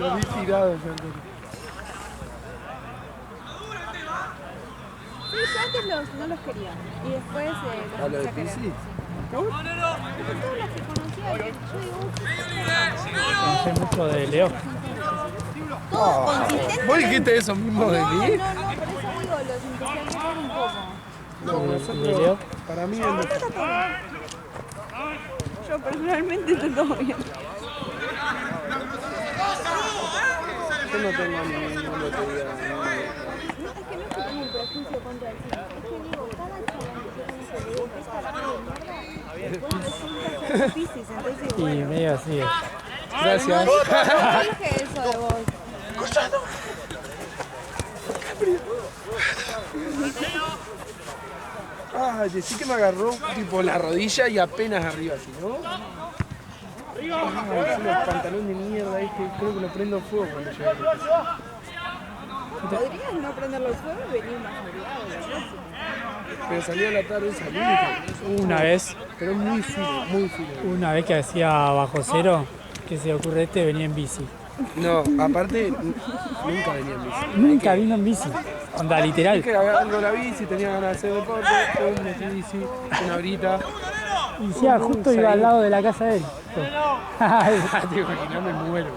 Lo vi tirado yo entonces. Sí, yo antes no los quería. Y después ¿A lo de Pizzi? ¿No? Con todas las que conocía, yo digo, No sé mucho de Leo. todo consistente. ¿Vos dijiste eso mismo de mí? No, por eso digo, los empecé a querer un poco. No, ¿Y nosotros, Leo? para mí es lo Está todo bien. Yo personalmente está todo bien. Yo no tengo ningún lotería. No, es que no es que tengo un prejuicio contra el cine. Es que digo, cada chabón que yo conozco le digo que esta la de mierda, bueno, resulta ser Piscis, entonces Y bueno. medio así es. Gracias. No dije eso de vos. Ah, decí que me agarró tipo la rodilla y apenas arriba, así, ¿no? Ah, los pantalones de mierda, creo que lo prendo fuego cuando llegue. Podrías no prenderlo al fuego y venir más abrigado la próxima. Pero salí a la tarde, salí. Una vez que hacía bajo cero, que se ocurre venía en bici. No, aparte, nunca venía en bici. Nunca vino en bici. Onda, literal. Es que agarro la bici, tenía ganas de hacer deporte, pum, metí bici, una horita. Y decía, justo iba al lado de la casa de él. Te imaginas, me muero.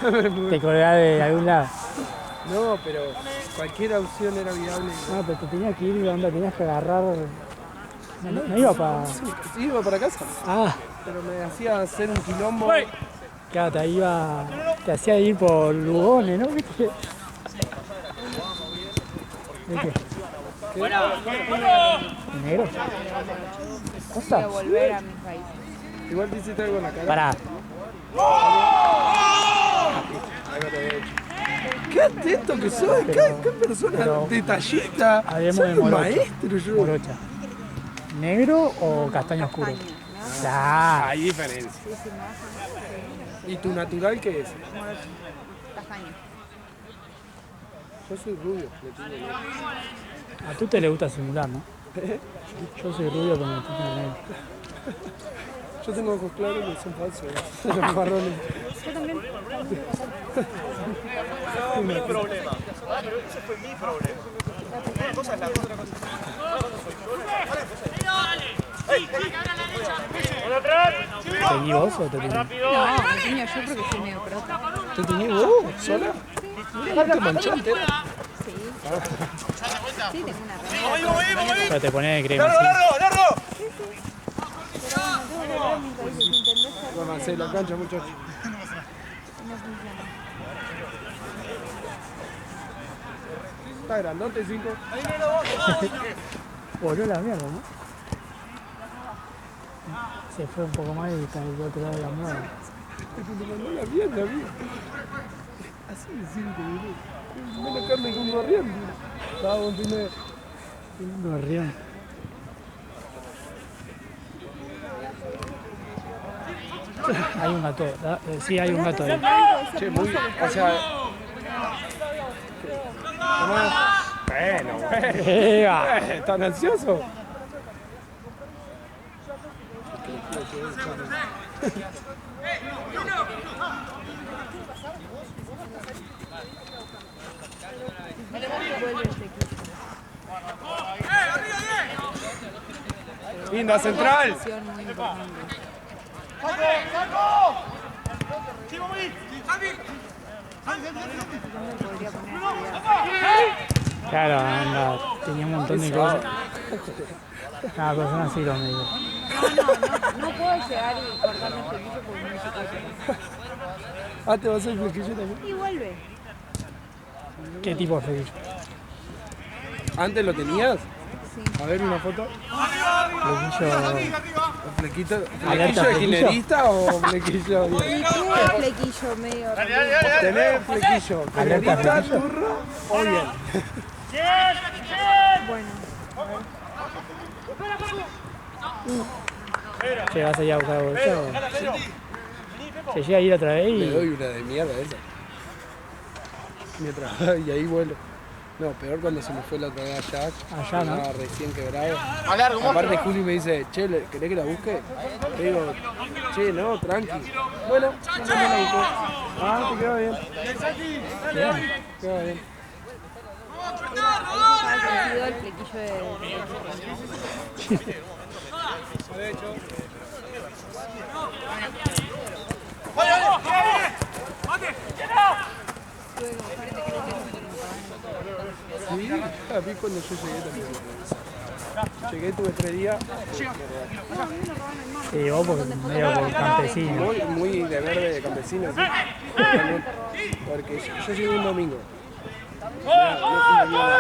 Boludo. Te colgás de algún lado. No, pero cualquier opción era viable. No, pero te tenías que ir, onda, tenías que agarrar. No iba para. Sí, iba para casa, Ah, pero me hacía hacer un quilombo. claro, te hacía ir por Lugones, ¿no? ¿Viste? ¿De qué? ¿Negro? Voy a ¿Posta? volver a mi país. Igual te hiciste algo en la cara. Pará. Algo te había hecho. Qué atento que soy, qué persona detallista. Hablemos Soy de un morocha. maestro yo. Morocha. ¿Negro o castaño oscuro? Ah, Hay diferencia. Sí, sí, me vas a ¿Y tu natural qué es? castaño. Yo soy rubio, le tengo negro. a tú te le gusta simular, ¿no? Yo soy rubio pero me pinto de negro. Yo tengo ojos claros que son falsos. Los marrones. Yo también. No, mi problema. Pero ese fue mi problema. Una cosa es la otra cosa. ¿Seguí vos o te tenés? No, me tenía yo porque soy medio prota. ¿Te tenés vos? ¿Sola? Mira, te manchó entera. Sí. Sí, tengo una remera. Pero te pones de crema, sí. ¡Largo! Pero bueno, tengo que ver mis países. ¿Entendés? Vamos a hacer la cancha, muchachos. No funciona. Está grandote, 5. Volvió la mierda, ¿no? Se fue un poco más y está del otro lado de la mierda. Me mandó la mierda, amigo. Así de 5, boludo. Menos carne que un gorrión. Estaba un primer. Un gorrión. Hay un gato, sí hay un gato ahí. Che, muy. O sea. Bueno. ¡Eva! ¿Tan ansioso? Linda central. Muy importante. Podría poner Claro, anda, tenía un montón de cosas. Cada persona así lo me dijo. No puedo llegar y cortarme el flequillo porque no se puede. Ah, te vas a hacer flequillo también. Y vuelve. ¿Qué tipo de flequillo? ¿Antes lo tenías? Sí. A ver una foto. Flequillo. ¿Flequillo de kirchnerista o flequillo bien? Y tuve flequillo medio. ¿Tenés flequillo Alerta kirchnerista, flequillo. turro o bien? Bueno. ¿Che, vas a ir a buscar bolsa o...? Se llega a ir otra vez Le y... doy una de mierda esa. Mientras, y ahí vuelo. No, peor cuando se me fue la otra vez a Jack. Allá, ¿no? Estaba recién quebrado. Aparte Juli me dice, che, ¿querés que la busque? Le digo, che, no, tranqui. Bueno, no la busco. Ah, te queda bien. Bien, queda bien. Ha sido el flequillo de... Sí, a mí cuando yo llegué también. Llegué, tuve 3 días. Sí, vos porque medio por campesino. Muy de verde de campesino, ¿sí? Porque yo llegué un domingo.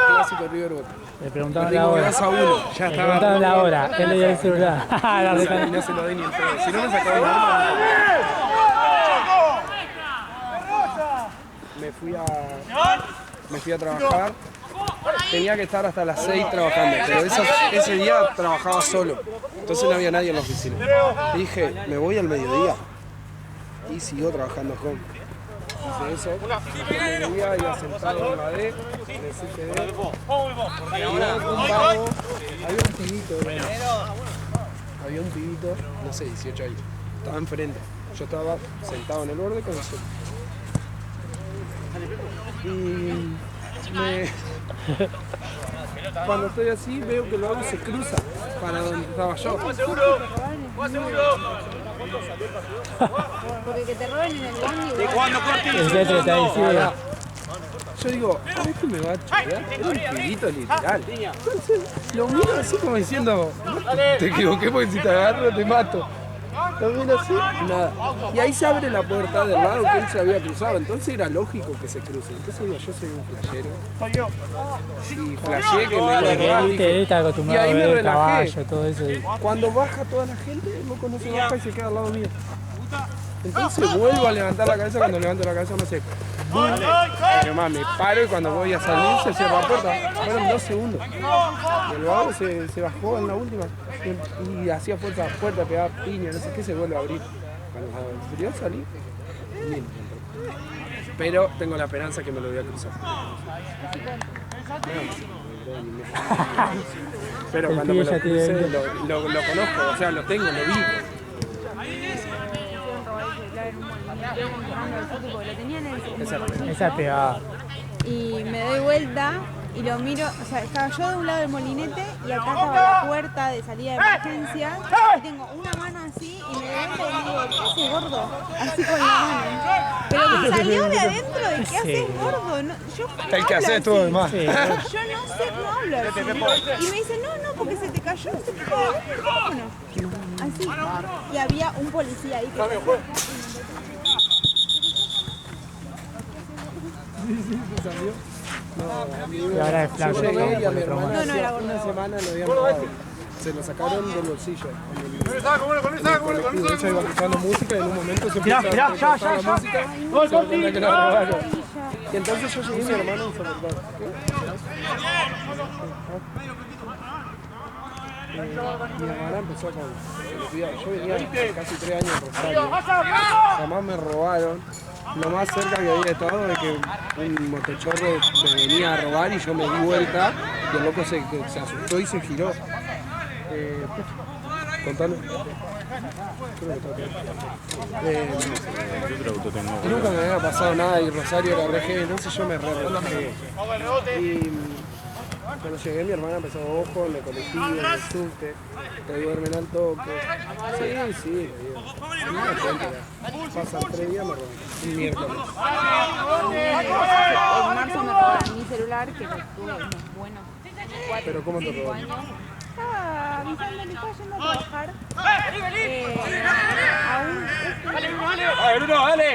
Clásico River Boca. Le preguntaban la hora. 2-1, ya Le estaba. preguntaban la hora. Él le dio el celular. La Y reca- no se lo di ni el pedo. Si no me sacaba el arma, me fui a trabajar. Tenía que estar hasta las 6 trabajando, pero ese día trabajaba solo. Entonces no había nadie en la oficina. Y dije, me voy al mediodía. Y siguió trabajando con. Hice eso. Al mediodía iba sentado en la D, en el CCD. Había un vago, había un pibito. Había un pibito, no sé, 18 años. Estaba enfrente. Yo estaba sentado en el borde con el sol. Y cuando estoy así veo que el vago se cruza para donde estaba yo. Porque que te roben en el bondi, El teatro está diciendo. Yo digo, este me va a chorear. Era un pibito literal. Entonces lo miro así como diciendo, te equivoqué porque si te agarro te mato. Lo miro así, nada. Y ahí se abre la puerta del lado que él se había cruzado. Entonces era lógico que se cruce. Entonces digo, yo soy un flashero. Y flasheé que me iba a robar. Él Dije, está y acostumbrado a ahí me ver el relajé. caballo, todo eso. Y- Cuando baja toda la gente, el loco no se baja y se queda al lado mío. Entonces vuelvo a levantar la cabeza, cuando levanto la cabeza me hace ¡bum! Pero más, me paro y cuando voy a salir se cierra la puerta. Fueron 2 segundos. Y el vago se bajó en la última y hacía fuerza a la puerta, pegaba piña, no sé qué, se vuelve a abrir. Cuando quería salir, bien. Pero tengo la esperanza que me lo voy a cruzar. Pero El cuando pibe me lo ya tiene cruce, 20. lo conozco, o sea, lo tengo, lo vi. porque lo tenía en el Esa pegada. y me doy vuelta y lo miro, o sea, estaba yo de un lado del molinete y acá estaba la puerta de salida de emergencia y tengo una mano así y me doy vuelta y digo, ¿qué haces, gordo? Así con la mano. Pero me salió de adentro de ¿qué haces, gordo? No, yo no El que hablo hace todo así. demás. Sí. Yo no hablo así. Y me dice, no, porque se te cayó el micrófono. Así. Y había un policía ahí que... Y ahora es flaco. Yo llegué y a mi por otro hermana modo. No, no, era hacía gordo. una semana lo habían robado. Se lo sacaron del bolsillo. Ella iba escuchando música y en un momento se puso a cortar la música y se dio cuenta que la robaron. Y entonces yo llegué y mi hermano se acercó. Mi hermana empezó con... Yo venía casi 3 años en Rosario. Jamás me robaron. Lo más cerca que había estado de que un motochorro me venía a robar y yo me di vuelta y el loco se asustó y se giró. Contalo. Nunca me había pasado nada y Rosario era re heavy, entonces yo me relajé. Y cuando llegué mi hermana empezó, ojo, en el colectivo, en el subte, te duermen al toque. Sí, le digo. Y me doy cuenta, pasan 3 días, me roban. Un miércoles. En marzo me robaron mi celular, que lo tuve unos buenos 4 Pero ¿cómo te 5 robaron? años. Estaba avisando que estaba yendo a trabajar a un... Bruno, dale.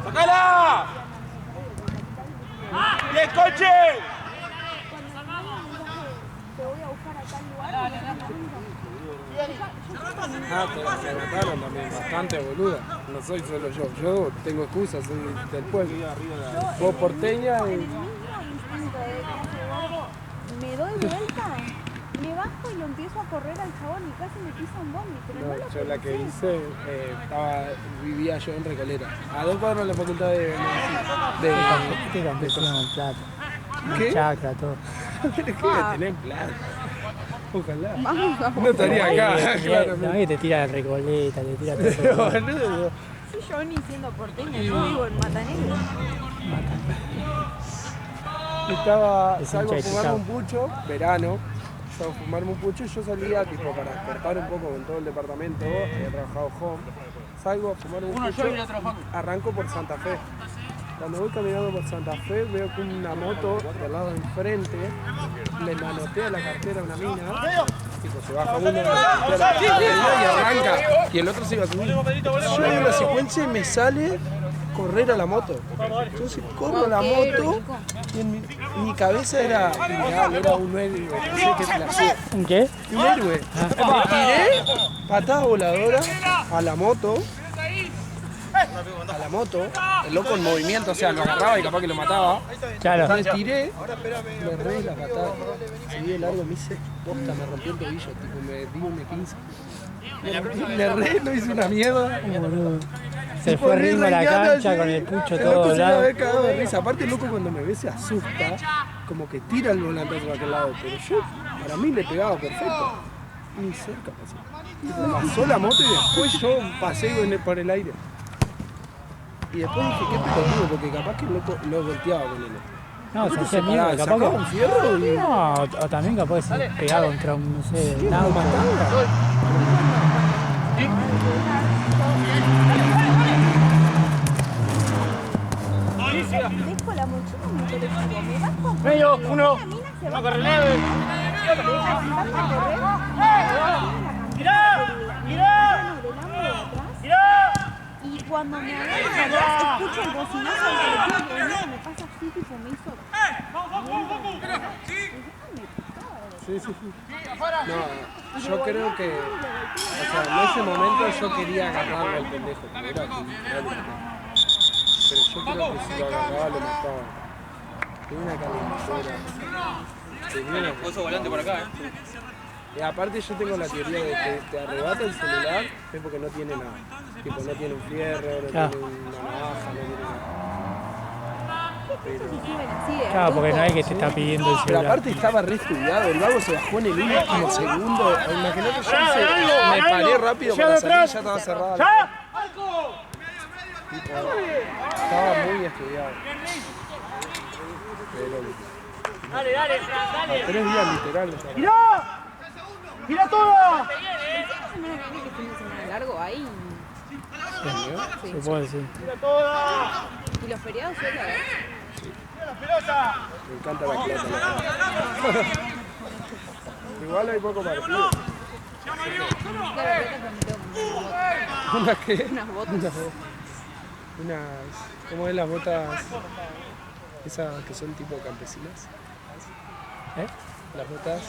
¡Sacala! ¡Bien, coche! Te voy a buscar a tal lugar. Me mataron también, bastante boluda. No soy solo yo. Yo tengo excusas, soy del pueblo. Vos porteña y... El mismo instinto de que hace correr al chabón y casi me pisa un bondi, pero no, No, lo yo la que pensé. hice, vivía yo en Recoleta, a 2 cuadras de la facultad de ¿Qué campesino con plata? ¿Qué? Chacra, todo. ¿Qué iba a tener plata? Ojalá. Vamos a No estaría acá, claro. No, que te tira la Recoleta, te tira todo. Pero, boludo. Sí, yo ni siendo porteña, yo vivo en Matanero. Es Salgo a hincha de fumarme Chicago. un pucho, verano, salgo a fumarme un pucho y yo salía tipo para despertar un poco con todo el departamento, había trabajado home, salgo a fumar un pucho, arranco por Santa Fe. Cuando voy caminando por Santa Fe veo que una moto del lado de enfrente le manotea la cartera a una mina, tipo se baja uno, le manotea la cartera y arranca, y el otro se iba a subir. Yo veo la secuencia y me sale correr a la moto. Entonces corro a la moto y en mi cabeza era un héroe, no sé qué placer. ¿Un qué? Un héroe. Me tiré, patada voladora a la moto. El loco en movimiento, o sea, lo agarraba y capaz que lo mataba. Claro. Me tiré, me re la patada, seguí de largo, me hice posta, me rompí el tobillo, tipo, me di un 15. No hice una mierda. Boludo. Se Tipo, fue ritmo a la reinando cancha así. con el pucho El todo loco se iba a doblado. haber cagado de risa. Aparte el loco cuando me ve se asusta, como que tira el volante hacia aquel lado, pero yo, para mí le pegaba perfecto. Ni cerca pasó. Tipo, pasó la moto y después yo pasé por el aire. Y después dije, qué pelotudo, porque capaz que el loco lo volteaba con él. No, se hacía mierda, capaz sacaba un que. fierro y No, o también capaz que se pegaba contra un, no sé, un lo auto. mataba. Dejo la mochila en mi colectivo, me bajo. Medio, uno. La mina se No va corre leve. a correr. Mirá, mirá, mirá. Y cuando me agarro para atrás, escucho el bocinazo del colectivo que venía, me pasa así, tipo, me hizo... Sí. No, yo creo que, o sea, en ese momento yo quería agarrarlo al pendejo, pero era como pero yo creo que si lo agarraba lo mataba. Tenía una calentura. Puso volante por acá, Y aparte yo tengo la teoría de que te arrebata el celular es porque no tiene nada. Tipo, no tiene un fierro, no Claro. tiene una navaja, no tiene nada. Pero, Claro, porque no hay que te está pidiendo el pero celular. aparte estaba re estudiado, el vago se bajó en el último segundo. Imagínate, yo me paré rápido para salir y ya estaba cerrada la puerta. Tipo, estaba muy estudiado. Pero, Dale, Fran, dale. 3 días literal. O sea, ¡Mirá! ¡Mirá todo! largo ahí. Se puede decir. ¡Mirá toda! Y los feriados suelen haber. ¡Mirá la pelota! me encanta la plata. La verdad. Igual hay poco partido. ¿Una qué? Unas botas. Unas, ¿cómo es las botas? Esas que son tipo campesinas. ¿Eh? Las botas,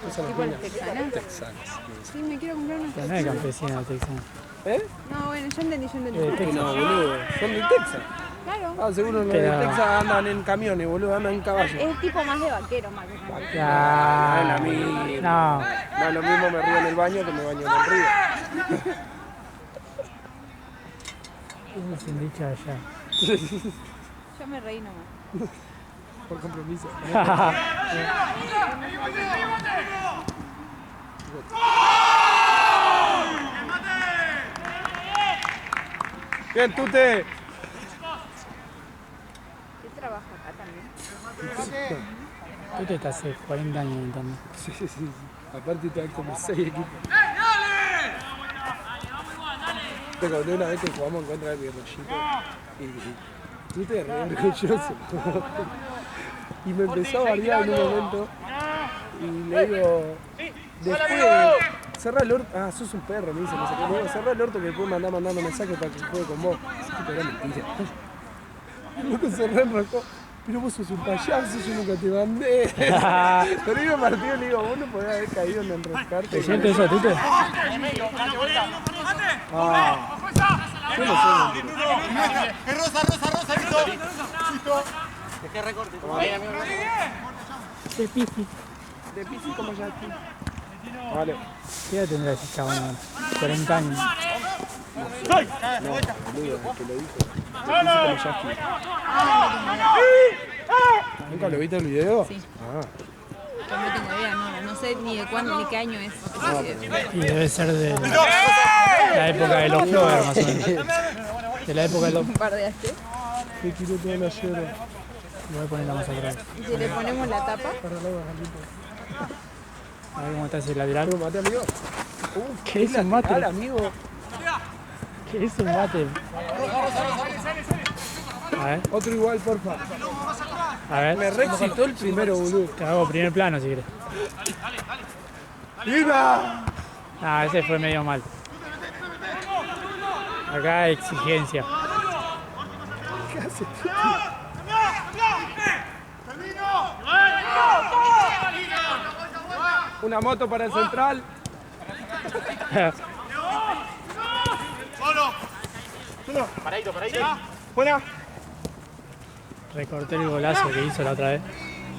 ¿qué son las ¿Tipo las minas? texanas? Texanas. Sí, me quiero comprar unas Pero no es campesina texana. ¿Eh? No, bueno, yo entendí. Texas. No, boludo. Son de Texas. Claro. Ah, seguro los de Pero- Texas andan en camiones, boludo, andan en caballo. Es tipo más de vaquero, más que campesino. No es la Ya. misma. No. No es lo mismo me río en el baño que me baño en el río. Eso es un dicho allá. Yo me reí nomás. Por compromiso. Bien, Tute. Yo trabajo acá también. Tú te estás hace 40 años también. Sí. Aparte te dan como 6 equipos. Te conté una vez que jugamos en contra del Virrollito y Tute es re orgulloso. Y me empezó a bardear en un momento y le digo, después, cerrá el orto, ah, sos un perro, me dice, no sé qué, le digo, cerrá el orto que después me andás mandando mensajes para que juegue con vos. Ese tipo era mentira. El loco se re enrojó, pero vos sos un payaso, yo nunca te mandé. Pero iba a partido y le digo, vos no podés haber caído en enroscarte. ¿Te sientes eso, Tute? Ah, yo no sé. Rosa, listo. Dejé recorte. De pifi. De Pisi como ya aquí. Vale. ¿Qué edad tendrá ese chabón ahora? 40 años. No, boludo, el que lo dijo. Como Jackie. ¿Nunca lo viste el video? Sí. Ah. Yo no tengo idea, no sé ni de cuándo ni qué año es ese video. Y debe ser de la época de los Flowers, más o menos. De la época de los... ¿Bombardeaste? Me tiró toda la llora. Lo voy a poner más atrás. Y si le ponemos la tapa, A ver cómo está ese lateral. ¿Lo mate, amigo? ¿Qué es un mate? Amigo. ¿Qué es un mate? A ver, Otro igual, porfa. a ver. Me re excitó el primero, boludo. Te hago primer plano si quieres. ¡Viva! Ah, ese fue medio mal. Acá exigencia. ¿Qué hace? Una moto para el central. Paradito. Buena. Recorté el golazo que hizo la otra vez.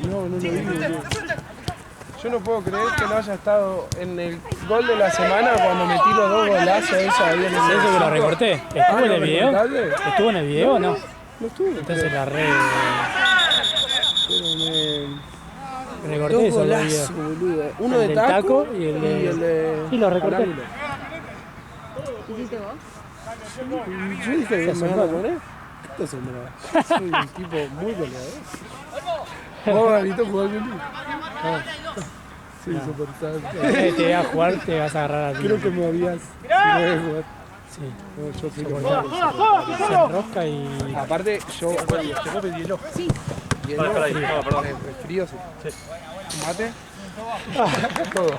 No lo vi, boludo. Yo no puedo creer que no haya estado en el gol de la semana cuando metí los 2 golazos esos ahí en el Eso que lo recorté. ¿Estuvo en el video? recortaste? ¿Estuvo en el video o no? No estuve. Entonces la Pero recorté 2 eso en el golazos, video. boludo. Uno El de del taco taco y el de... Sí, lo recorté. al ángulo. ¿hiciste vos? Yo dije, ¿me van a poner? ¿Qué te asombraba? Soy un tipo muy goleador. ¿Vos, Gabito, jugás conmigo? Ah. Sí, súper Te voy a jugar, te vas a agarrar a ti. Creo que me habías... Si no debes jugar. Sí. No, yo fui con Se enrosca y... Aparte, yo... Sí. Hielo, Perdón. frío, sí. ¿Mate? Todo.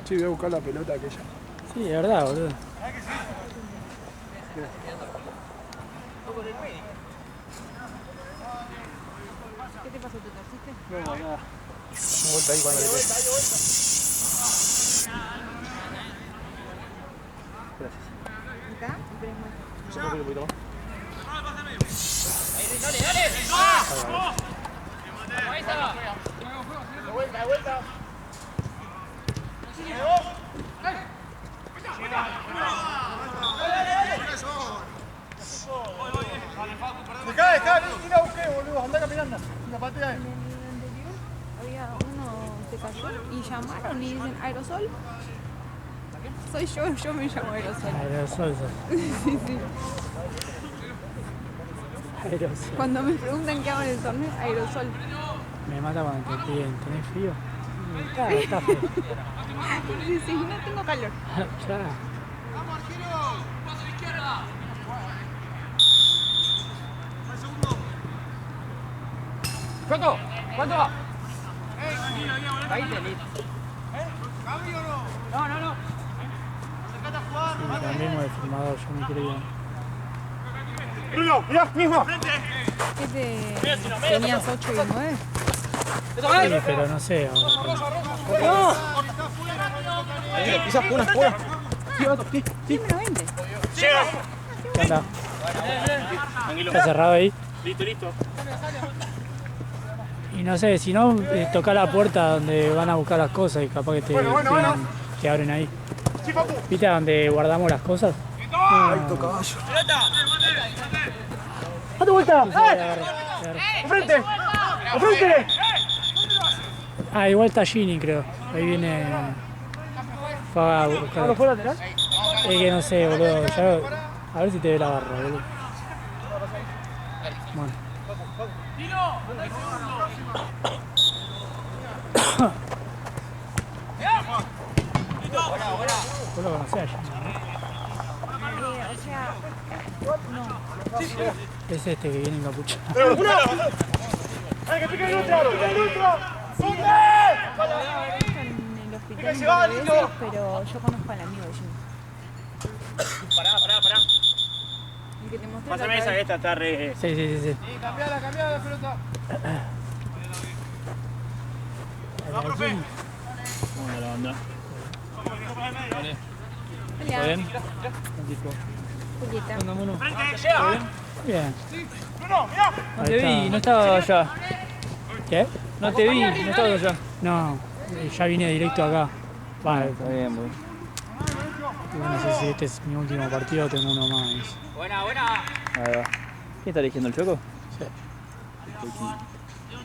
Sí, voy a buscar la pelota aquella. Sí, de verdad, boludo. ¿Qué te pasó? ¿Te torciste? No, nada. Un golpe ahí cuando le pegué. ¿Acá? Pero es más. Yo creo que un poquito más. Dejá, ni la busqué, boludo, andá caminando. La patea En el anterior había uno se cayó y llamaron y dicen aerosol. Soy yo me llamo aerosol. Aerosol. Sí, sí. Aerosol. Cuando me preguntan qué hago en el torneo, aerosol. Me mata cuando te piden, ¿tenés frío? Claro, está frío. Sí, sí, no tengo calor. Claro. ¿Cuánto? ¿Cuánto va? Sí, también de filmador, yo me quiero ir. Bruno, mirá, mismo. ¿Tenías 8 y 9? Sí, pero no sé. Pisas punas. Siempre 20. ¿Qué onda? ¿Está cerrado ahí? Listo. Y no sé, si no, toca la puerta donde van a buscar las cosas y capaz que te abren ahí. ¿Viste a donde guardamos las cosas? Ahí toca caballo. ¡Date vuelta! Agarra. ¡Enfrente! ¡Enfrente! Ah, igual está Gini, creo. Ahí viene... Fue a buscar. ¿No fue lateral? Es que no sé, boludo. Ya... A ver si te ve la barra, boludo. Bueno. Vos lo conocés a Gini, ¿no? O sea, no. Es este que viene en capucha. ¡Ay, que pique el otro! ¡Sube! En el hospital de veces, pero yo conozco al amigo de Jimmy. Pará. El que te mostré Pásame la esa, otra vez. esta está re... Sí. Cambiala la pelota. ¿Va, profe? ¿Cómo anda la banda? Hola, ¿Bien? Julieta. Bien. No te vi, no estaba allá. ¿Qué? No te vi, no estaba allá. No, Ya vine directo acá. Bueno, Está bien, boludo. no sé si este es mi último partido, tengo uno más. Ahí va. ¿Quién está eligiendo el Choco? Sí.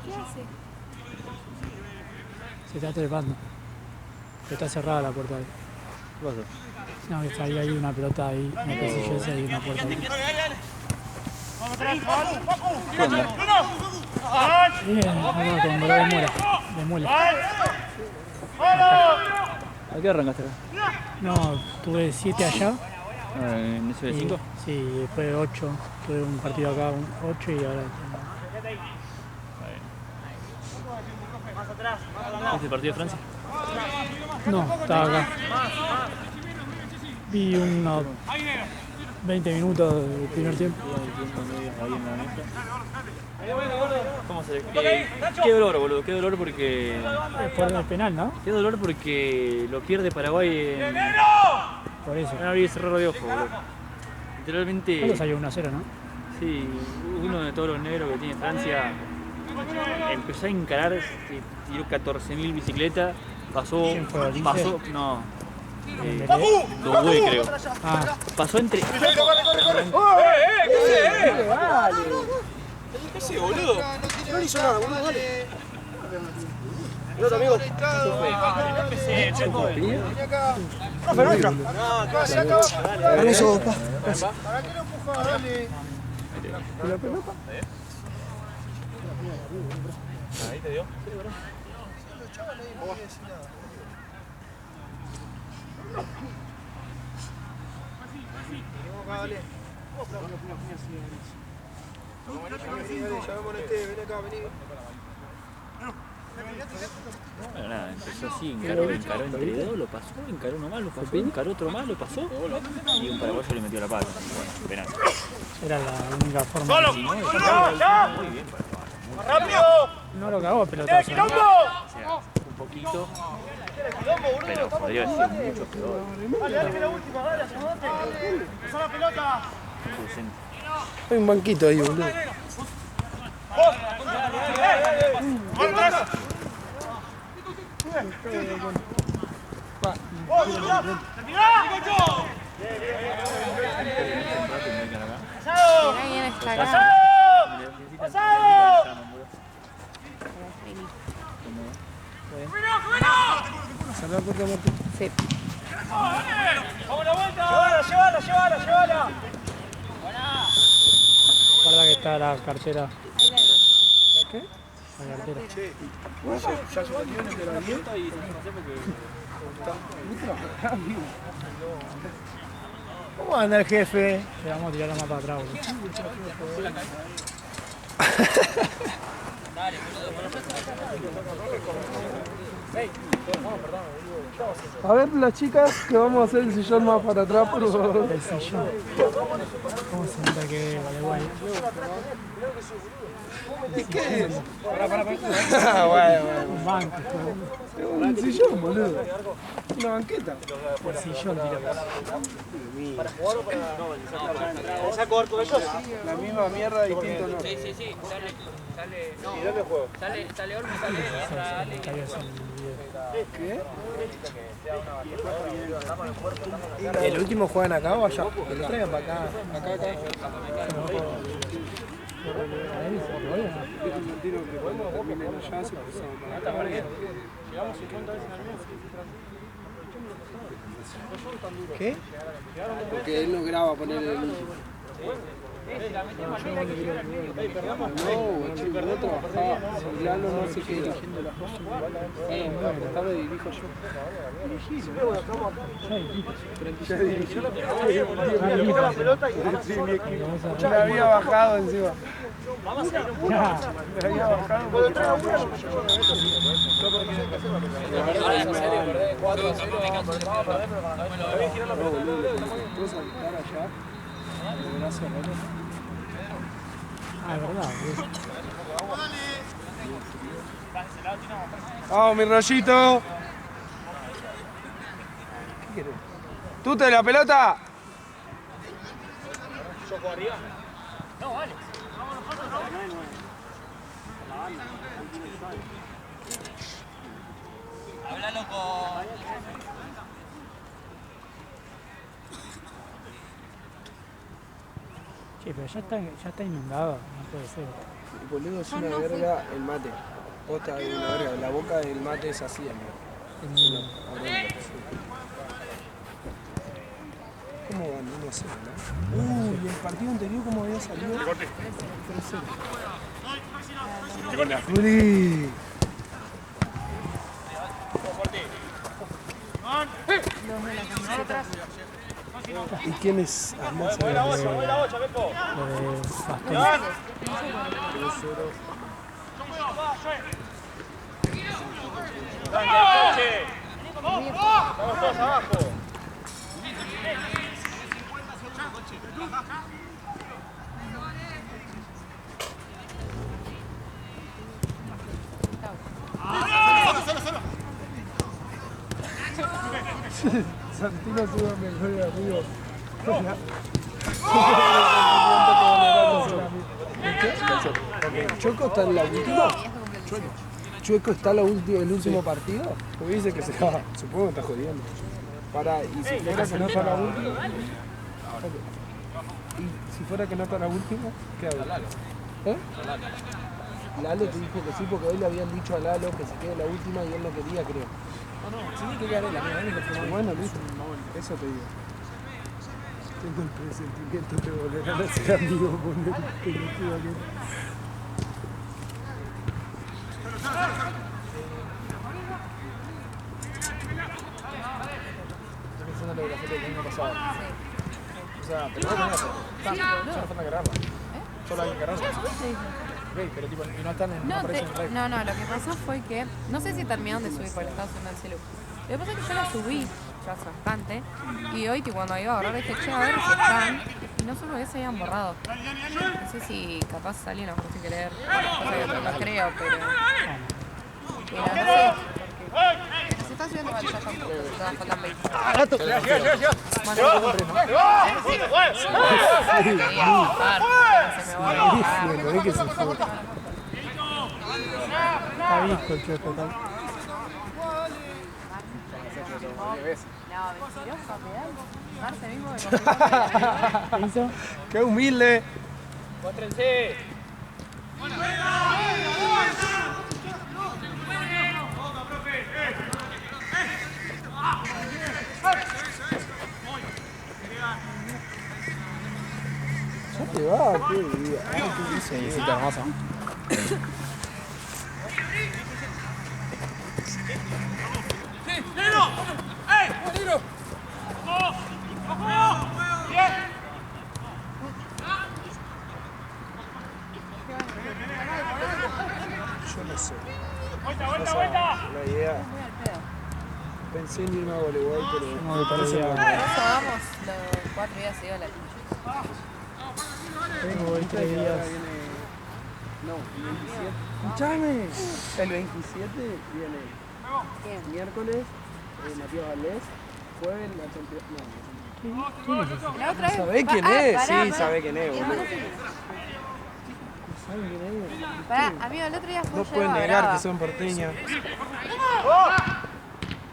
¿Qué hace? Se está trepando. Está cerrada la puerta ahí. ¿Qué pasó? No, que está ahí, hay una pelota ahí, una pesilla esa y una puerta ahí. ¿Qué onda? Bien, acá con dolor de muela. De muela. ¿A qué arrancaste acá? No, tuve 7 allá. ¿En ese de 5? Sí, después de 8. Tuve un partido acá, 8 y ahora. ¿Viste el partido de Francia? No, estaba acá. Vi unos 20 minutos del primer tiempo. ¿Cómo se le... Qué dolor, boludo, qué dolor porque... Por el penal, ¿no? Qué dolor porque lo pierde Paraguay en... Por eso. Un abrir y cerrar de ojo, boludo. Literalmente... Solo salió 1-0, ¿no? Sí, uno de todos los negros que tiene Francia empezó a encarar, tiró 14.000 bicicletas, pasó, ¿Quién fue, Olice? pasó, no, Dembélé. Doué creo, Ah, pasó entre... Sí, boludo. No le hizo nada, boludo, dale. Pelota, amigo. Profe, nuestra. Con eso, pa. ¿Para qué lo empuja? Dale. La pelota. Ahí te dio. Bueno, nada, empezó así, encaró entre dos, lo pasó, encaró uno más, lo pasó, encaró otro más, lo pasó, y un paraguayo le metió la pata. Bueno, penal. era la única forma. ¡Solo! Si no, ¡Ya! ¡Ya! muy bien Paraguay. ¡Más rápido! No lo cagó, pelotazo. ¡Quilombo! O sea, un poquito, pero podría haber sido mucho peor. Dale, dale, que la última, dale, asomate. ¡Pasa la pelota! Ausente. Hay un banquito ahí, boludo. ¡Vamos atrás! ¡Terminá! ¡Pasado! Mirá quién está acá. ¡Pasado! ¡Pasado! Cerrá la puerta, Martín. Sí. ¡Vamos a la vuelta! ¡Llévala! Guarda que está la cartera. ¿Qué? La cartera. Ya se la tienen de la dieta y no sé porque... ¿Cómo anda el jefe? Le vamos a tirar la mapa atrás, boludo. A ver, las chicas, que vamos a hacer el sillón más para atrás, por favor. El sillón. ¿Cómo se nota que vale guay? ¿Qué es? Bueno. Un banco. Un sillón, boludo. Una banqueta. El sillón, tiramos. ¿Vas a jugar con ellos? La misma mierda, distinto no. Sí, sale. No, ¿Y dónde juego? sale Olmo y sale Ale. ¿Qué? ¿El último juegan acá o allá? Que lo traigan para acá. Acá. ¿Qué? Porque él no graba poner el último. No, chico, no trabajaba. Si Lalo no se queda dirigiendo las cosas, esta vez dirijo yo. Ya dirigió la pelota y me había bajado encima. Me había bajado. Ah, es verdad. Vamos, mi rollito. ¿Qué querés? ¿Tú te la pelota? ¿Yo juego arriba? No, vale. Háblalo con... Che, pero ya está inundado, no puede ser. Boludo, es una verga el mate. Posta es una verga. La boca del mate es así, amigo. ¿Cómo van? 1-0, ¿no? ¿Y el partido anterior cómo había salido? 3-0. ¡Juli! ¿Y quién es? Mueve la bocha, Bepo. Estamos todos abajo. Santino tuvo mejor amigo. ¿Choco está en la última? ¿Chueco está el último partido? Porque dice que se va. Supongo que está jodiendo. Y si fuera que no está la última. Y si fuera que no está la última, ¿qué hago? ¿Eh? Lalo te dijo que sí, porque hoy le habían dicho a Lalo que se quede la última y él no quería, creo. No, tiene que quedar él, amigo. Bueno, listo. Eso te digo. Tengo el presentimiento que volverán a ser amigos con el pelotudo aquel. Estoy pensando en lo de la foto del año pasado. O sea, pero no con eso. Solo falta agarrarla. Solo hay que agarrarla. Ok, pero tipo, y no están en no aparecen en red. No, lo que pasó fue que, no sé si terminaron de subir porque estaba subiendo el celu. Lo que pasa es que yo la subí ya hace bastante y hoy cuando iba a borrar dije, che, a ver si están, y no solo eso, habían borrado. No sé si capaz salieron a sin querer, cosa que no creo, pero no sé. Se está subiendo igual, ya faltan 20. Bueno, que se fue. Está visco el Chueco, tal. No, mentiroso, pedal. Marce mismo ¿Qué hizo? ¡Qué humilde! Muéstrense. Ya te va, qué día. ¿Qué dice? Sí, sí, hermoso. Yo no sé. Vuelta. La idea. Pensé en irme a voleibol, pero No, me parece que... Nosotros vamos los 4 días seguidos a la pinche. Tengo hoy 3 días. No, el 27. ¡Escuchame! El 27 viene miércoles, Matías Valdés, jueves la Champions. La otra vez. ¿Sabés quién es? Sí, sabés quién es, boludo. Pará, amigo, el otro día fue No yo pueden a negar Brava. que son porteñas.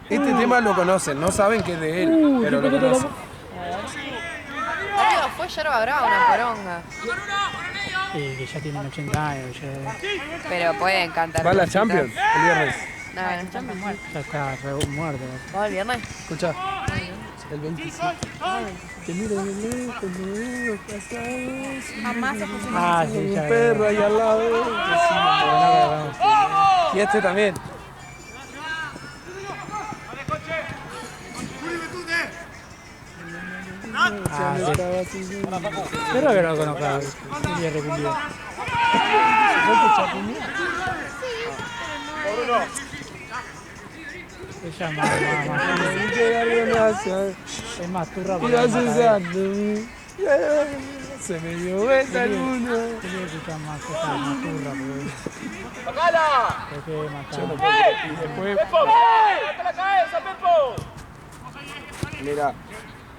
Este tema lo conocen, no saben que es de él, pero lo conocen. Amigo, fue Yerba Brava, una poronga. Sí, que ya tienen 80 años, Pero pueden cantar. Va a la Champions el viernes. No, la Champions muerto. ya está re muerto. ¿Va el viernes? Escucha, el 27. Te miro de lejos, me veo casados. Jamás se puso Ah, sí, Un ya. perro ahí al lado. Y este también. Ah, sí. Pero que no lo conozca. Sería recumbido. Se llama es más turra porque Se me dio vuelta el mundo. Quería escuchar más cosas más turra ¡Sacala! porque matamos. Y después, ¡Pepo! ¡Levanta la cabeza, Pepo! mira,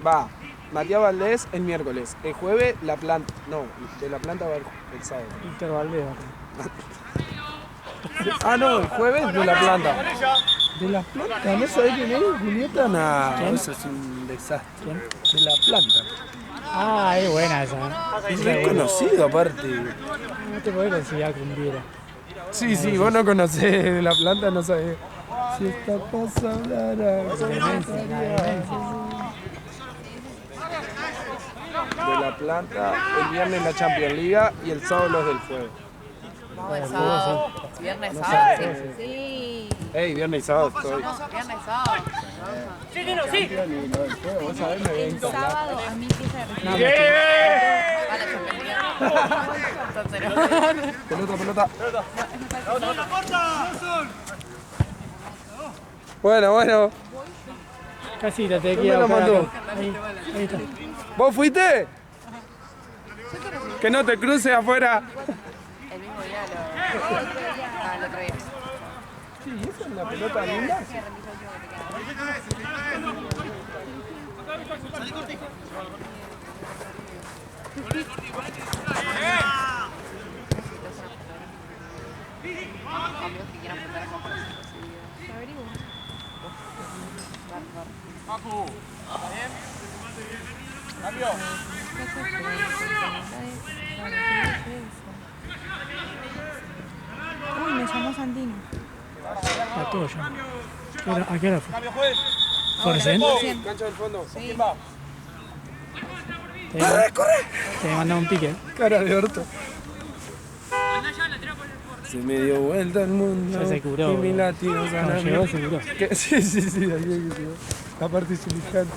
va Matías Valdés el miércoles. El jueves la planta. No, de la planta va el sábado. Víctor Valdés. Ah, no, el jueves de la planta. De las plantas, ¿no sabés quién es, Julieta? Nada, eso es un desastre. De la planta. Ah, es buena esa. Es reconocido aparte. No te podés conseguir a Cumbiera. Sí, sí, vos no conocés de la planta, no sabés. Si esta cosa hablara. De la planta, el viernes la Champions League y el sábado los del fuego. No, el sábado. Viernes, sábado. Sí. Ey, viernes y sábado estoy. Viernes, sábado. Vos sabés, me voy a El instalar. sábado a mí empieza a Vale, sorprendido. Pelota, pelota. Bueno. Casi te ¿Dónde queda la mandó? Ahí está. ¿Vos fuiste? Que no te cruces afuera. El mismo día el otro día. Sí, esa es una pelota linda. Amigos que quieran apuntar a comprar. Uy, me llamó Santino. A todo ya. ¿A qué hora fue? ¿Por recién? Cancha del fondo. Sí. Te mandó un pique. Cara de orto. Se me dio vuelta el mundo. Ya se curó. Y mi latido Cuando llegó se curó. Sí, así que llegó. Aparte es un gigante,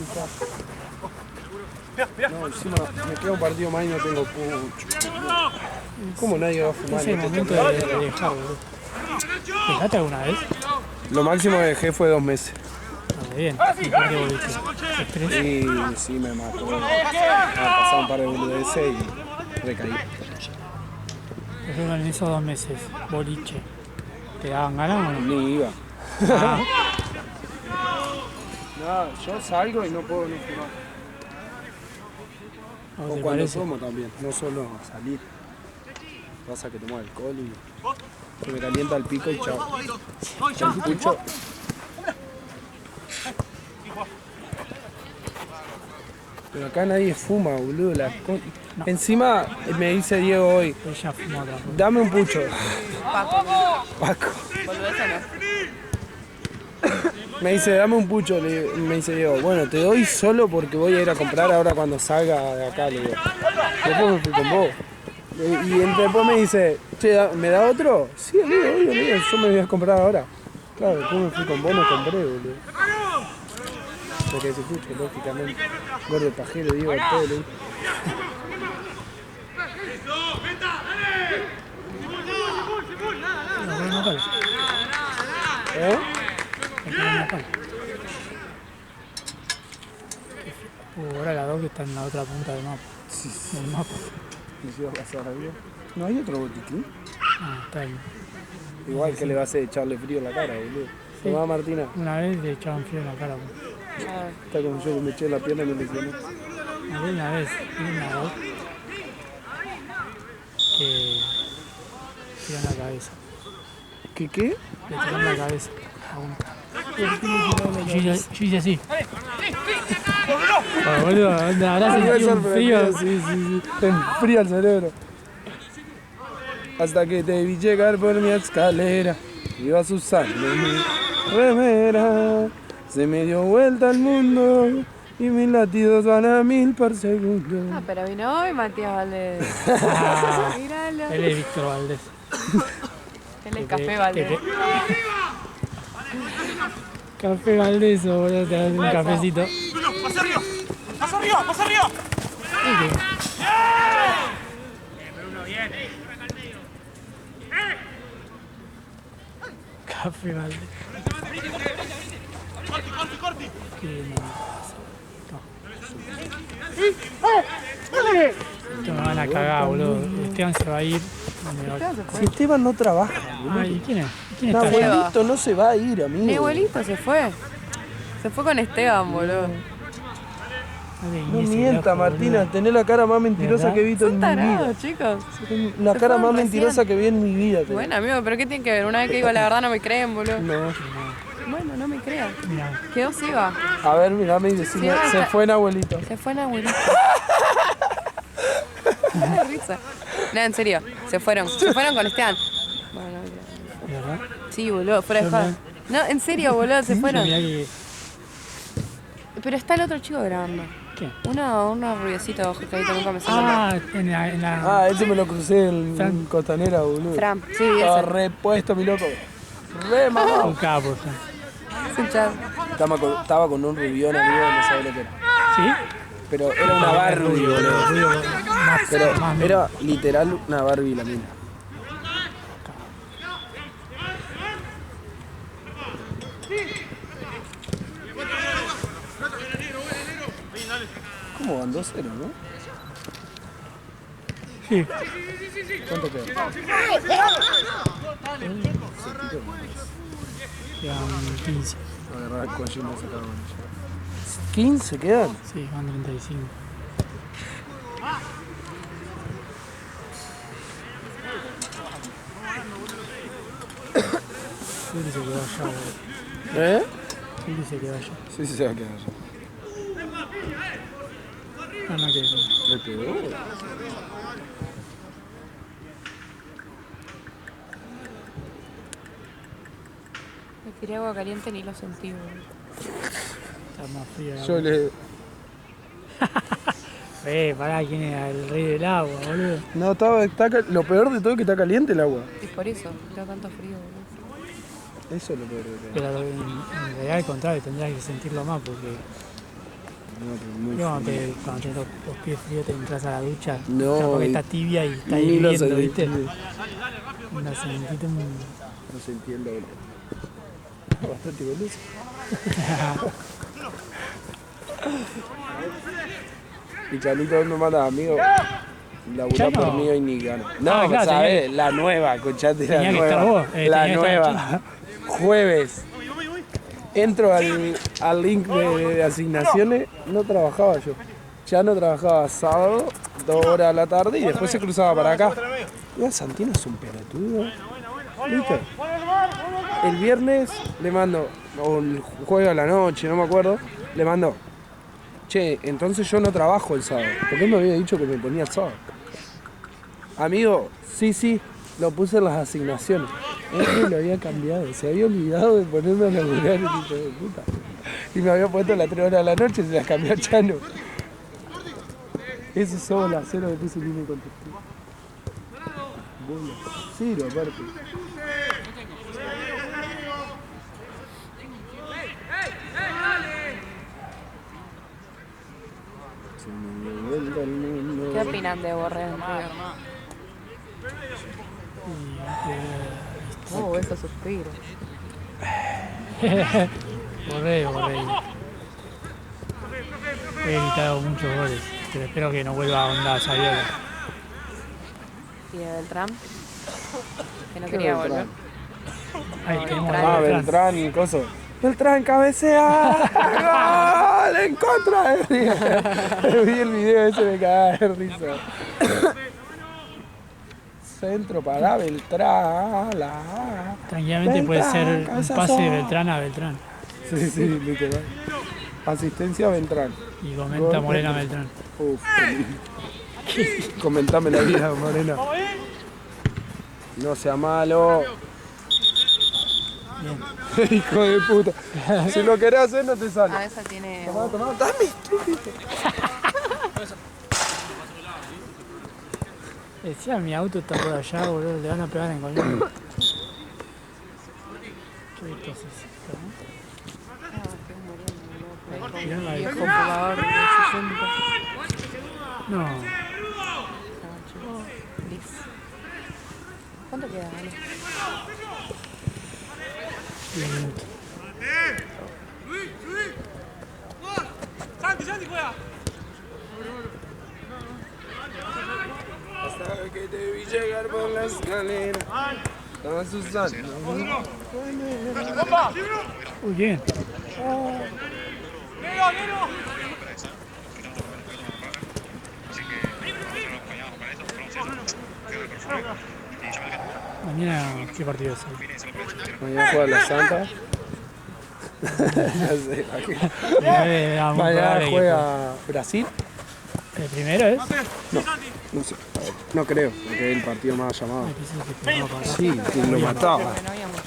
no, encima me queda un partido más y no tengo pucho. ¿Cómo nadie va a fumar? Es el momento de dejar, boludo. ¿Dejaste alguna vez? Lo máximo que dejé fue 2 meses. Vale, bien. ¿Y por qué volviste? ¿Estrés? Y sí, me mató. Ha pasado un par de boludeces y recaí. Por ejemplo, en esos 2 meses, boliche, ¿te daban ganas o no? Ni iba. Ah, No, yo salgo y no puedo no fumar. ¿o O te cuando parece? tomo también, no solo salir. Pasa que tomo alcohol y se me calienta el pico y chao. El pucho. Pero acá nadie fuma, boludo. Encima me dice Diego hoy, Ella fumó otra cosa. dame un pucho. Paco. Volvés o no. Me dice, dame un pucho, me dice Diego, bueno, te doy solo porque voy a ir a comprar ahora cuando salga de acá, le digo. Después me fui con vos. Y después me dice, che, ¿me da otro? Sí, le digo, yo me voy a comprar ahora. Claro, después me fui con vos, no compré, boludo. Porque ese pucho, lógicamente. Gordo pajero, digo, todo, le digo. No, pero no pala. ¿Eh? No pala. Ahora la 2 que está en la otra punta del mapa. Del mapa. ¿Me iba a pasar algo? ¿No hay otro botiquín? Ah, está ahí. Igual que le va a hacer echarle frío en la cara, boludo. Tomá, Martina. Una vez le echaban frío en la cara. Boludo. Está como yo que me eché la pierna y me lesioné. A mí una vez, una dos, que tiran la cabeza. ¿Qué? Le tiran la cabeza a uno. Yo hice así. Oh, boludo, habrá sentido un frío. Sí. Te enfría el cerebro. Hasta que te vi llegar por mi escalera. Ibas usando mi remera. Se me dio vuelta el mundo y mis latidos van a 1000 por segundo. Ah, pero vino hoy Matías Valdés. Ah, Míralo. él es Víctor Valdés. Él es Café Valdés. Café Valdés, boludo, te das un cafecito. ¡Pasa arriba! ¡Pasa arriba! ¡Pasa arriba! Café Valdés. ¡Corti! Qué Esto me van a cagar, boludo. Esteban se va a ir. Si Esteban no trabaja, Ay, ¿quién es? ¿Quién está? Nahuelito no se va a ir, amigo. Mi abuelito se fue. Se fue con Esteban, boludo. No mienta, Martina, tenés la cara más mentirosa ¿Verdad? que he visto en Son mi vida. tarados, chicos. La Se cara fueron más recién. mentirosa que vi en mi vida. Bueno, amigo, pero ¿qué tiene que ver? Una vez que digo la verdad no me creen, boludo. No. Bueno, no me creas. Mira, Quedó Seba. A ver, mirame y decime, Sí, se está- fue en abuelito. Se fue en abuelito. Qué risa. No, en serio. Se fueron con Esteban. Bueno, no, ¿de verdad? sí, boludo, fuera de Yo joda. No, en serio, boludo, se fueron. Mirá que... Pero está el otro chico grabando. ¿Qué? Una rubiecita ojo que ahorita nunca me sale el nombre. En la... Ah, ese me lo crucé en Fran. Costanera, boludo. Fran, sí, Estaba ese. repuesto, mi loco. Re mamado. Un capo, Fran. Es un chat. Estaba con un rubión, amigo, no sabía lo que era. ¿Sí? Pero era una Barbie, boludo. Rubio, más, Pero más era literal una Barbie la mina. ¿Cómo van 2-0, no? Sí. ¿Cuánto queda? Quedan 15. Agarrar el cuello y no sacar la manilla. ¿15 quedan? Sí, van 35. Sí, se quedó allá, boludo. ¿Eh? Sí, se quedó allá. Sí, se va a quedar allá. Ah, no, que ¿Le pegó? Me tiré agua caliente ni lo sentí, boludo. está más fría. la Yo agua. le... Pará, ¿quién es el rey del agua, boludo? No, lo peor de todo es que está caliente el agua. Y por eso, tengo tanto frío, boludo. Eso es lo peor de todo. Pero en realidad al contrario, tendrías que sentirlo más porque No, pero muy cuando frío. cuando tenés los pies fríos te entras a la ducha, No, capaz que y- está tibia y está Ni lo hirviendo, sentí. ¿viste? Una sentiste un... No se entiende. Bastante boludo. Y Chanito me manda amigo. Laburá Chano. por mí y ni gana. No, Ah, claro, ¿sabes? La nueva, escuchate la Tenía que estar nueva. vos, La tenía que estar nueva. Jueves. Entro al link de asignaciones, no trabajaba yo. Ya no trabajaba sábado, 2 horas a la tarde y después se cruzaba para acá. Mira, Santino es un pelotudo. ¿Viste? El viernes le mando, o el jueves a la noche, no me acuerdo, le mando, che, entonces yo no trabajo el sábado. ¿Por qué me había dicho que me ponía el sábado? Amigo, sí, lo puse en las asignaciones. Él lo había cambiado, se había olvidado de ponerme a laburar el hijo de puta. Y me había puesto las 3 horas de la noche y se las cambió a Chano. Eso solo la cero que puse y ni me contestó. Bueno, cero aparte. Se me dio vuelta el mundo. ¿Qué opinan de Borrell en River? Ese suspiro. Borré. He evitado muchos goles, pero espero que no vuelva a Onda Saviola. ¿Y de Beltrán? Que no quería volver. Ahí tenemos Beltrán. a Beltrán y coso. Beltrán cabecea. ¡Gol! En contra de River. Vi el video ese, me cagaba de risa. Centro para Beltrán. Tranquilamente puede ser un cabezazo. pase de Beltrán a Beltrán. Sí, literal. Asistencia a Beltrán. Y comenta Gol. Morena Beltrán. Uf. Comentame la vida, Morena. No sea malo. Hijo de puta. Si lo querés hacer, no te sale. Ah, esa tiene. Tomá, dame. Decía, mi auto está por allá, boludo, le van a pegar en cualquier momento. Qué tosecito, ¿no? Viejo jugador de 60. No, Gris. ¿Cuánto queda, Ale? 10 minutos. Hasta que te vi llegar por la escalera. Estaba Susana. Uy, bien. Mañana, ¿qué partido es? Mañana juega la Santa. sé, Era muy mañana probable que juega Brasil. ¿El primero es? No sé, a ver, no creo, porque es el partido más llamado. Ay, que sí, que jugaba para- Sí, que lo mataba. Porque no había mucho.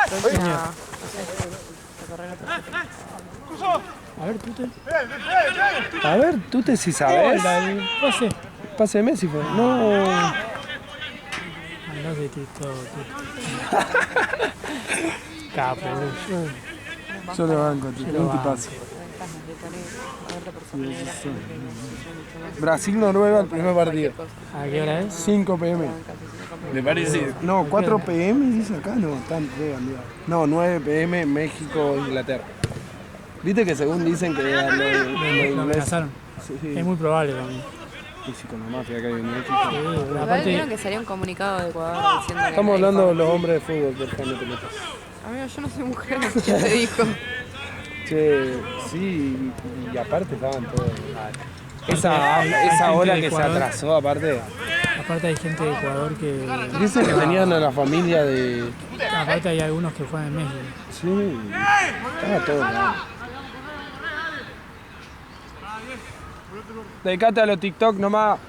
Entonces, no sé, recorrer otra. A ver, Tute. A ver, tú te si sabes. El pase. Pase de Messi fue. No. Andás de TikTok, Tute. Capo, boludo. Yo lo banco, tío. lo Un tipazo. Ventajas de tener otra persona negra siempre mucho más. Brasil-Noruega, el primer partido. ¿A qué hora es? 5 pm. ¿Le parece? No, 4 pm dice acá, no, están re cambiados. No, 9 pm, México, Inglaterra. Viste que según dicen que lo Lo inglés. amenazaron. Sí, Es muy probable también. y sí, con la mafia que hay en México. Sí, Igual aparte, vieron que salió un comunicado de Ecuador diciendo que Estamos no hay hablando de los forma. hombres de fútbol, por favor, no te metas. Amigo, yo no soy mujer, ¿quién te dijo? Che, sí, y aparte estaban todos. hay Esa gente hora de que se Ecuador. atrasó, aparte. aparte hay gente de Ecuador que... Dicen que tenían a la familia de. Aparte hay algunos que juegan en México. Sí, estaba todo mal. Dedicate a los TikTok nomás.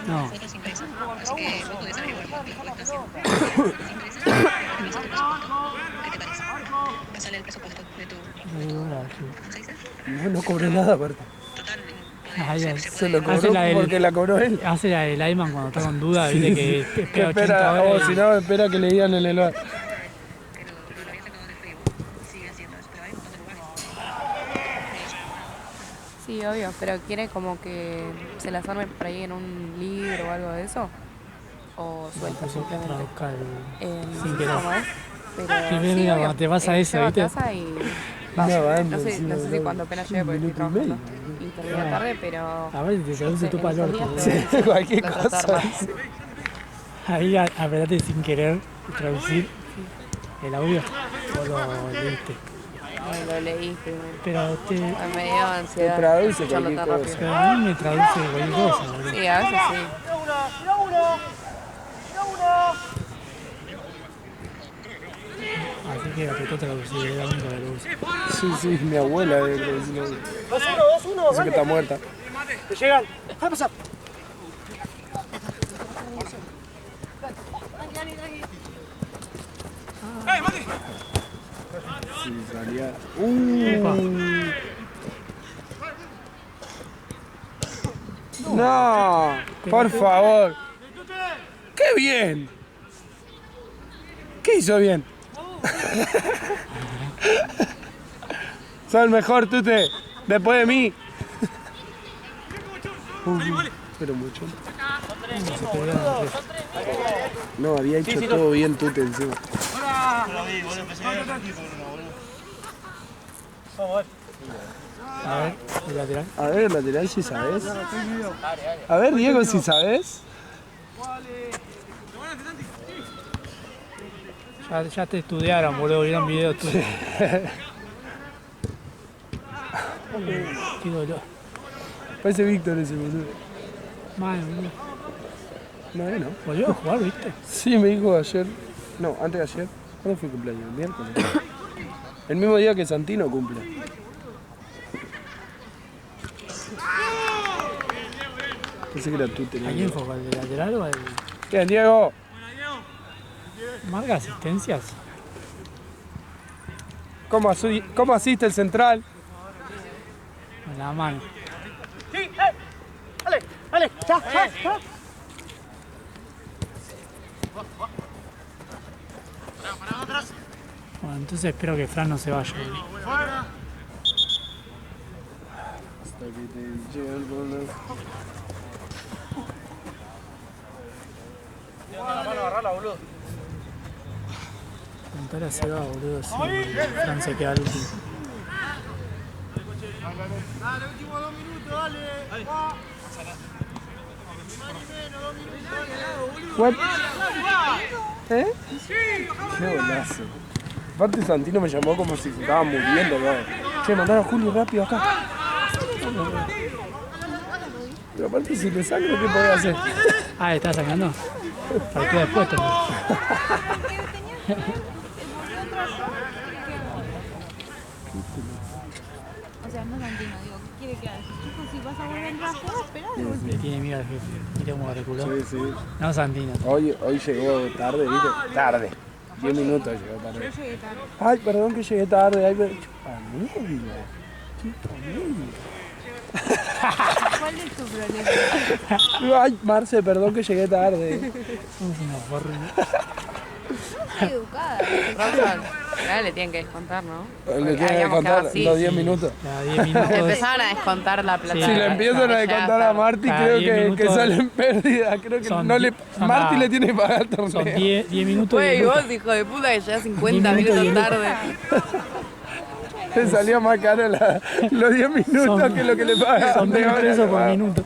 No. No cobré nada aparte. Se lo cobró porque la cobró él. Hace la del Ayman cuando está con duda, viste que Que espera 80 espera, horas. o si no, espera que le digan el elevador. Sí, obvio, pero quiere como que se las arme por ahí en un libro o algo de eso. O suelta simplemente. Traduzca En, sin querer. ¿cómo es? Pero Sí, mira, obvio, cuando te pasa eso, llego a ¿viste? casa y Una banda, no sé encima, si ¿no? cuando apenas llegue porque estoy Un minuto y trabajando y termina tarde, pero A ver si te traduce tú para el orto. en esos boludo. días te- Cualquier lo cosa. tratar más. Ahí apretate sin querer traducir el audio o lo leíste. Lo leí primero. Pero Me dio ansiedad traduce escucharlo cualquier tan cosa. rápido. pero a mí me traduce cualquier cosa, boludo. Sí, a veces sí. Así que apretó traducir, es la única que lo usa. Sí, mi abuela debe traducirlo. 2-1, Dice que está muerta. que llegan. ¡Déjame pasar! Sí, salía. No, por favor. ¡Qué bien! ¿Qué hizo bien? Sos el mejor, Tute. Después de mí. Pero mucho. No, había hecho todo bien Tute encima. A ver, el lateral. A ver, el lateral si sabes. A ver, Diego, si sabes. Ya te estudiaron, boludo, vieron videos tuyos. Qué dolor. Parece Víctor ese boludo. Madre, boludo. No. Volvió a jugar, ¿viste? Sí, me dijo ayer. No, antes de ayer. ¿Cuándo fue el cumpleaños? ¿El miércoles? El mismo día que Santino cumple. Pensé que era tú, ¿A tenía. quién fue? ¿Al de lateral o al...? ¿Qué, Diego? ¿Marca asistencias? ¿Cómo asiste el central? Con la mano. ¡Dale! ¡Ya! Bueno, entonces espero que Fran no se vaya. boludo. Hasta que te llegue el gol. Preguntale a Seba, boludo, si Fran se queda al último. Dale, últimos 2 minutos, dale. What? ¿Eh? Qué golazo. Aparte Santino me llamó como si se estaba muriendo, bro. Che, mandar a Julio rápido acá. Pero aparte si me sangro, ¿qué podía hacer? Ah, ¿estás sacando? Partida de puesto. Porque tenía que ver, volvió otro actor, quiere que haga. O sea, no Santino, digo, ¿qué quiere que haga? Chico, si vas a volver a entrar a juego, espera de vuelta. Le tiene miedo al jefe. Mira cómo reculó. Sí, sí. No, Santino. Hoy llegó tarde, ¿viste? Tarde. 10 minutos llegó tarde. Yo llegué tarde. Ay, perdón que llegué tarde. Ay, pero... Chupa media. Chupa media. ¿Cuál es tu problema? Ay, Marce, perdón que llegué tarde. Somos unos borros. Soy educada. Ronson, ahora le tienen que descontar, ¿no? Le Porque tienen que habíamos contar quedado así. los 10 minutos. Cada 10 minutos. Empezaban a descontar la plata. Sí. Si le empiezan a descontar a Marty, Cada creo 10 que minutos sale en pérdida. Creo que son no le, son Marty la- le tiene que pagar el torneo. Son 10 minutos y Güey, 10 vos, lucas. hijo de puta, que llegas 50 10 minutos y minutos 10 tarde. Le salía más caro los 10 minutos Son- que lo que le pagan. Son 1000 pesos por minuto.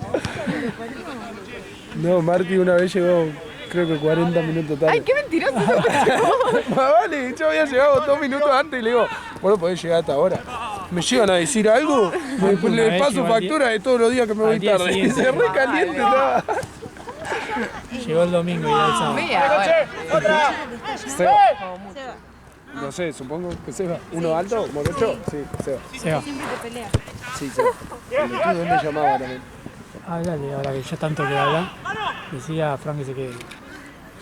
No, Marty una vez llegó, creo que 40 minutos tarde. Ay, qué mentiroso. Vale, yo había llegado 2 minutos antes y le digo, bueno, podés llegar hasta ahora. ¿Me llegan a decir algo? Una Le vez paso llegó al factura de todos los días que me voy al día tarde. siguiente. Se re caliente estaba. Llegó el domingo y ya el sábado. Mira, bueno. Seba. No sé, supongo que Seba. ¿Uno alto? ¿Morocho? Sí, Seba. Se va. Siempre te peleas. Sí, Seba. El de tú, ¿dónde llamaba también? Háblale, ahora que ya tanto que habla. Decía a Frank que se quede.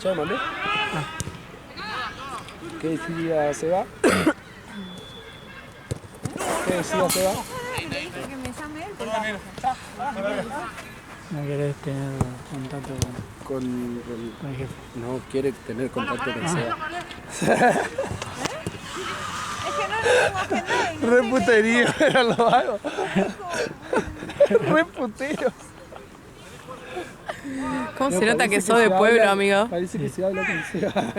¿Ya lo mandé? ¿Qué decía Seba? ¿Qué decía Seba? Le dije que me llame él porque No querés tener contacto Con con el jefe. no quiere tener contacto con Seba. es que no lo tengo agendado y no Re sé putería, era lo hago. Re putero. ¿Cómo No, se nota parece que sos de se pueblo, habla- amigo? Parece que se habla con Seba.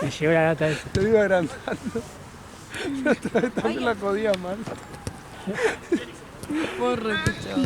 Me llegó la data esa. Te digo agrandando. La otra vez también la jodía mal. Porra, escucha.